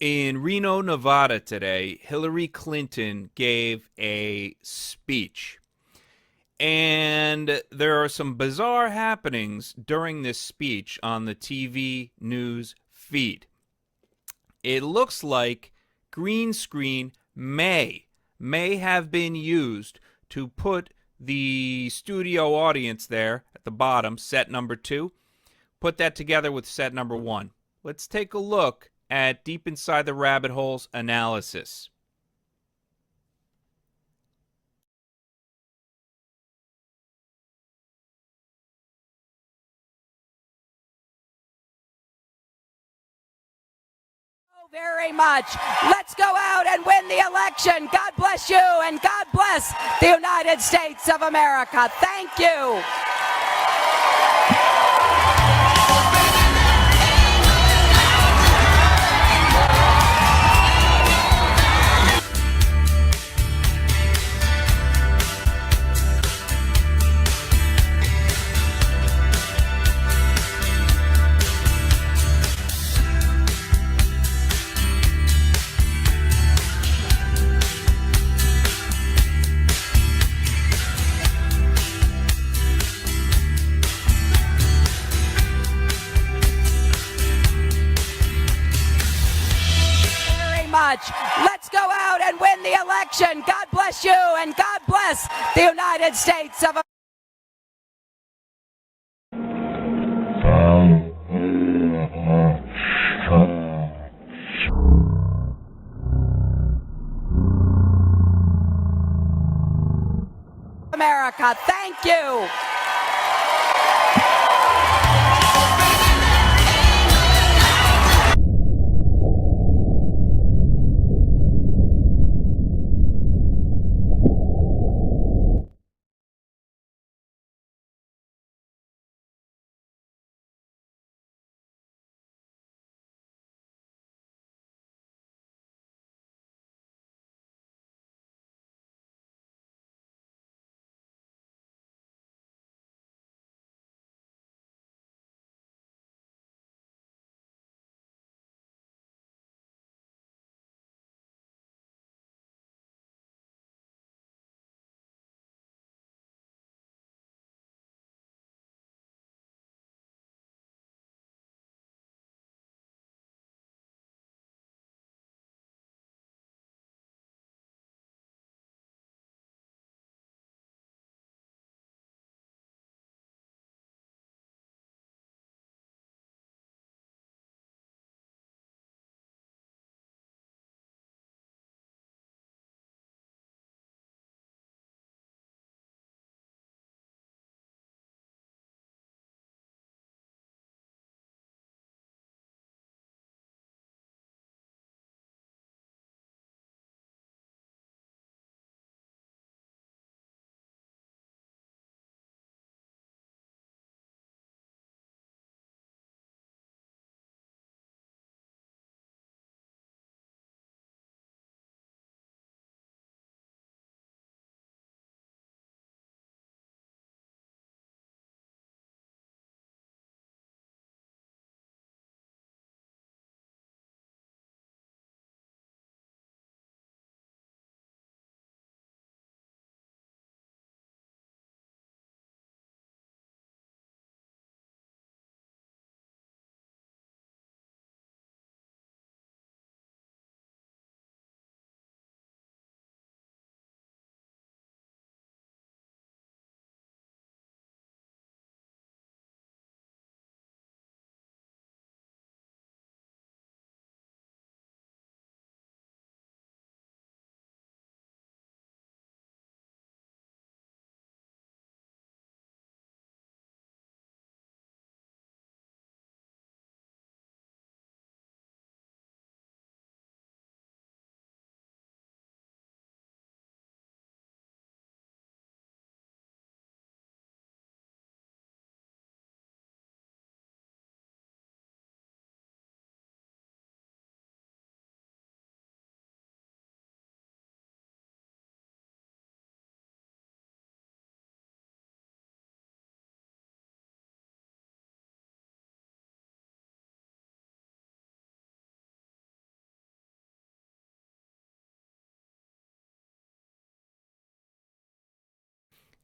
In Reno, Nevada today, Hillary Clinton gave a speech. And there are some bizarre happenings during this speech on the TV news feed. It looks like green screen may have been used to put the studio audience there at the bottom, set number 2, put that together with set number 1. Let's take a look at Deep Inside the Rabbit Hole's analysis. Very much. Let's go out and win the election. God bless you and God bless the United States of America. Thank you. Much. Let's go out and win the election. God bless you and God bless the United States of America. Thank you.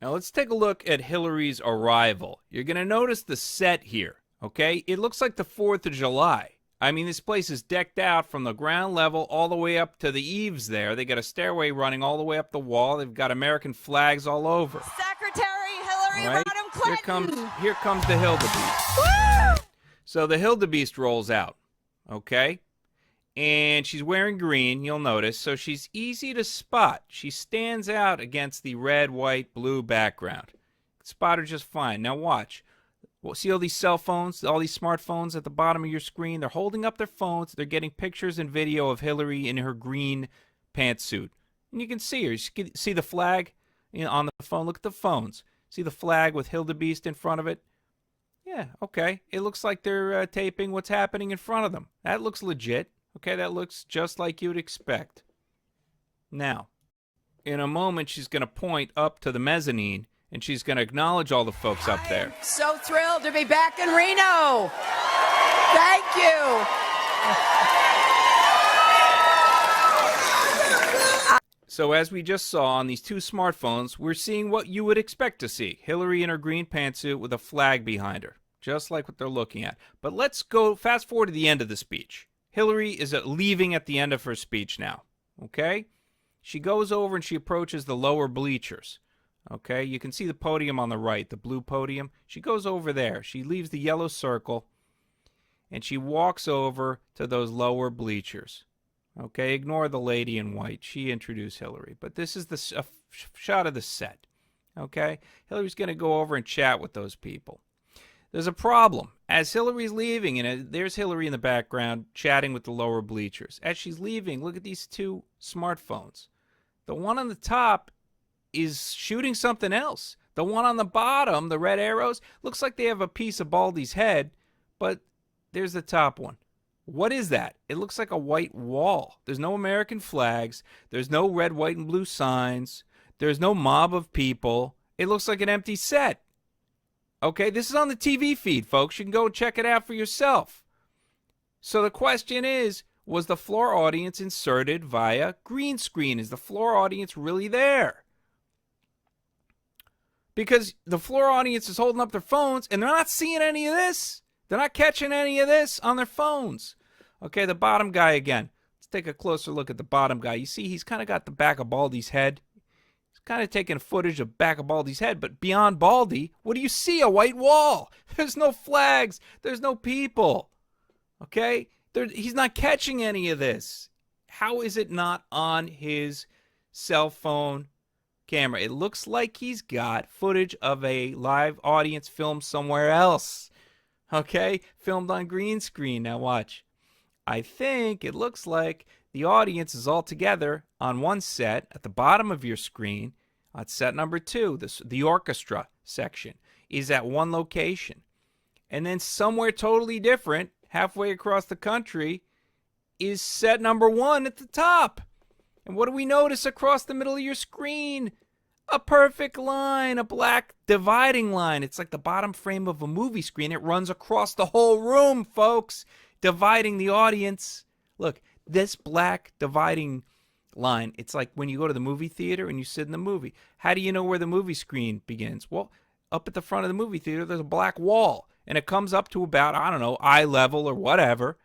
Now let's take a look at Hillary's arrival. You're going to notice the set here, okay? It looks like the 4th of July. I mean, this place is decked out from the ground level all the way up to the eaves there. They got a stairway running all the way up the wall. They've got American flags all over. Secretary Hillary Right? Rodham Clinton. Here comes the Hildebeest. Woo! So the Hildebeest rolls out, okay? And she's wearing green, you'll notice, so she's easy to spot. She stands out against the red, white, blue background. Spot her just fine. Now watch. Well, see all these cell phones, all these smartphones at the bottom of your screen? They're holding up their phones. They're getting pictures and video of Hillary in her green pantsuit. And you can see her. You can see the flag on the phone. Look at the phones. See the flag with Hildebeest in front of it? Yeah, okay. It looks like they're taping what's happening in front of them. That looks legit. Okay, that looks just like you'd expect. Now, in a moment, she's going to point up to the mezzanine, and she's going to acknowledge all the folks up there. I'm so thrilled to be back in Reno. Thank you. So as we just saw on these two smartphones, we're seeing what you would expect to see. Hillary in her green pantsuit with a flag behind her, just like what they're looking at. But let's go fast forward to the end of the speech. Hillary is leaving at the end of her speech now, okay? She goes over and she approaches the lower bleachers, okay? You can see the podium on the right, the blue podium. She goes over there. She leaves the yellow circle, and she walks over to those lower bleachers, okay? Ignore the lady in white. She introduced Hillary, but this is a shot of the set, okay? Hillary's going to go over and chat with those people. There's a problem. As Hillary's leaving, and there's Hillary in the background chatting with the lower bleachers. As she's leaving, look at these two smartphones. The one on the top is shooting something else. The one on the bottom, the red arrows, looks like they have a piece of Baldy's head, but there's the top one. What is that? It looks like a white wall. There's no American flags. There's no red, white, and blue signs. There's no mob of people. It looks like an empty set. Okay, this is on the TV feed, folks. You can go and check it out for yourself. So the question is, was the floor audience inserted via green screen? Is the floor audience really there? Because the floor audience is holding up their phones, and they're not seeing any of this. They're not catching any of this on their phones. Okay, the bottom guy again. Let's take a closer look at the bottom guy. You see, he's kind of got the back of Baldy's head. Kind of taking footage of back of Baldy's head, but beyond Baldy, what do you see? A white wall. There's no flags. There's no people. Okay? He's not catching any of this. How is it not on his cell phone camera? It looks like he's got footage of a live audience filmed somewhere else. Okay? Filmed on green screen. Now watch. I think it looks like the audience is all together on one set at the bottom of your screen. On set number 2, the orchestra section is at one location. And then somewhere totally different, halfway across the country, is set number 1 at the top. And what do we notice across the middle of your screen? A perfect line, a black dividing line. It's like the bottom frame of a movie screen. It runs across the whole room, folks, dividing the audience. Look, this black dividing line, it's like when you go to the movie theater and you sit in the movie. How do you know where the movie screen begins? Well, up at the front of the movie theater, there's a black wall, and it comes up to about, I don't know, eye level or whatever,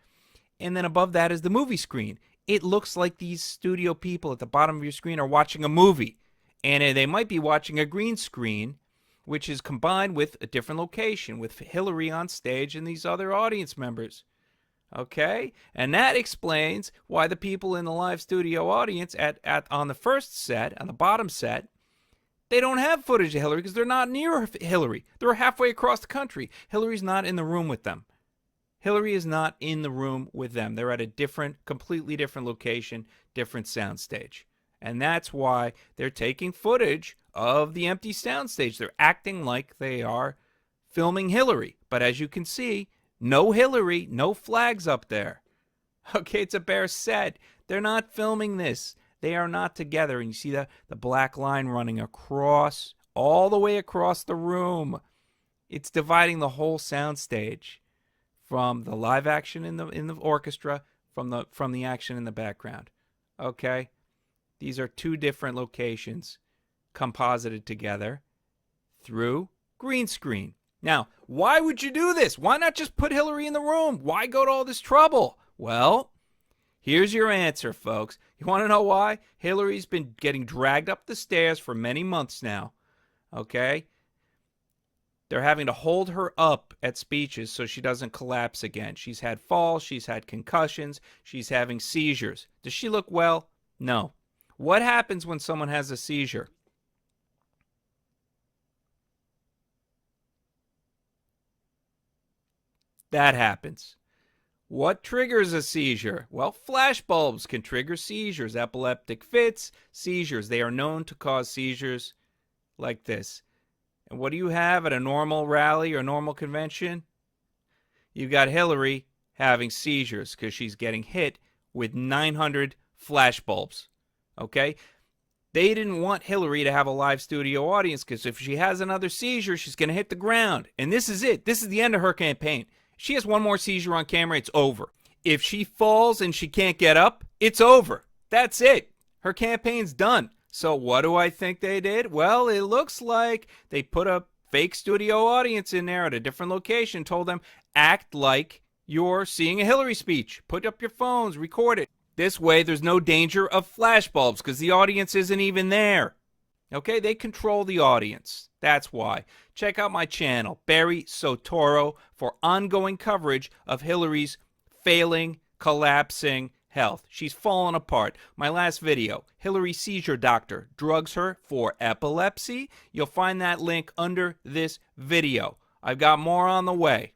and then above that is the movie screen. It looks like these studio people at the bottom of your screen are watching a movie, and they might be watching a green screen, which is combined with a different location, with Hillary on stage and these other audience members. Okay? And that explains why the people in the live studio audience on the first set, on the bottom set, they don't have footage of Hillary because they're not near Hillary. They're halfway across the country. Hillary's not in the room with them. Hillary is not in the room with them. They're at a completely different location, different soundstage. And that's why they're taking footage of the empty soundstage. They're acting like they are filming Hillary. But as you can see, no Hillary, no flags up there. Okay, it's a bare set. They're not filming this. They are not together. And you see the black line running across, all the way across the room. It's dividing the whole soundstage from the live action in the orchestra, from the action in the background. Okay? These are two different locations composited together. through green screen. Now, why would you do this? Why not just put Hillary in the room? Why go to all this trouble? Well, here's your answer, folks. You want to know why? Hillary's been getting dragged up the stairs for many months now. Okay? They're having to hold her up at speeches so she doesn't collapse again. She's had falls, she's had concussions, she's having seizures. Does she look well? No. What happens when someone has a seizure? That happens. What triggers a seizure? Well, flash bulbs can trigger seizures, epileptic fits, seizures. They are known to cause seizures like this. And what do you have at a normal rally or normal convention? You've got Hillary having seizures because she's getting hit with 900 flash bulbs. Okay? They didn't want Hillary to have a live studio audience because if she has another seizure, she's going to hit the ground. And this is it. This is the end of her campaign. If she has one more seizure on camera, it's over. If she falls and she can't get up, it's over. That's it. Her campaign's done. So what do I think they did? Well, it looks like they put a fake studio audience in there at a different location, told them, act like you're seeing a Hillary speech. Put up your phones, record it. This way, there's no danger of flashbulbs because the audience isn't even there. Okay, they control the audience. That's why. Check out my channel, Barry Sotoro, for ongoing coverage of Hillary's failing, collapsing health. She's fallen apart. My last video, Hillary seizure doctor drugs her for epilepsy. You'll find that link under this video. I've got more on the way.